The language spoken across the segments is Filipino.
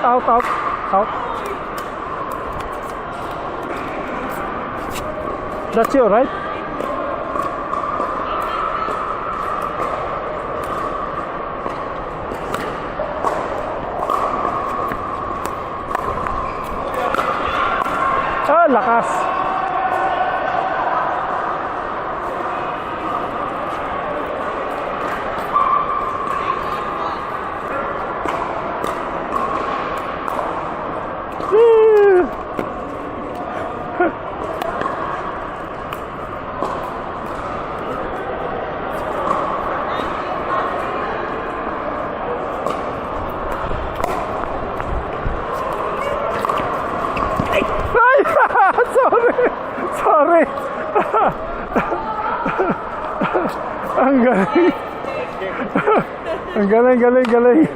out. That's you, right? Ah, lakas. Sorry. Ang galing. Ang galing.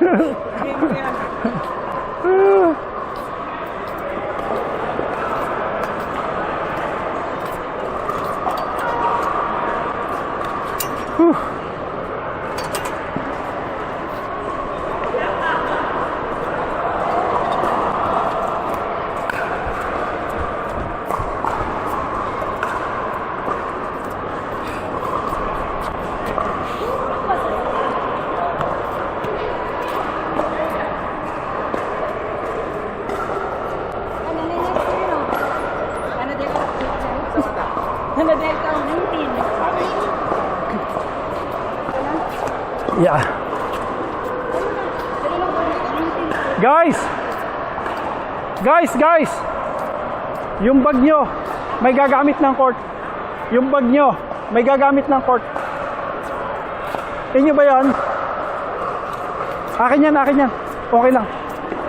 Yeah. Guys. Yung bag nyo, may gagamit ng court. Yung bag nyo, may gagamit ng court. Inyo ba yan? Akin yan. Okay lang.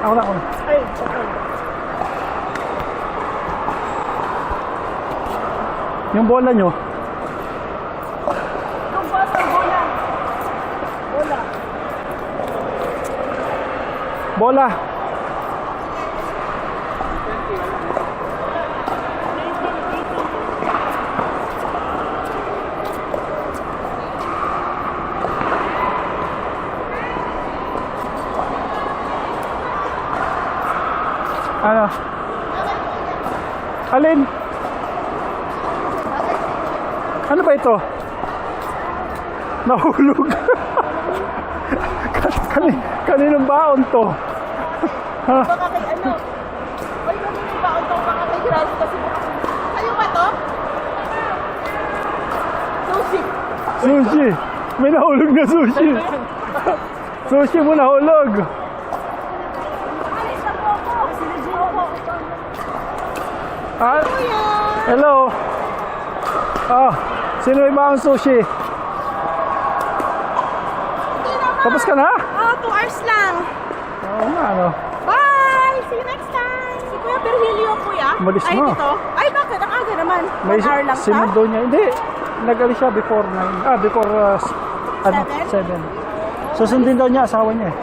Ako na. Ay, okay. Yung bola nyo. Bola. Ano? Alin? Ano ba ito? Nahulog. Kaninong baon to? Baka kay ano? Ay, kanina ba? Ang tawag baka kay Grace kasi kayo ba to? Sushi. May nahulog na sushi. Sushi mo nahulog. Alis na po ako. Sinadyo ako. Ah, hello. Sino may baon sushi? Tapos ka na? 2 hours lang. Oo nga, ano. Bye! See you next time! Si Kuya Virgilio, Kuya? Umalis Ay, na. dito? Ay, bakit? Ang aga naman. 1 hour lang siya? sinundo niya. Hindi. Nag-alis siya before 9. Before 7. Susundin daw niya asawa niya eh.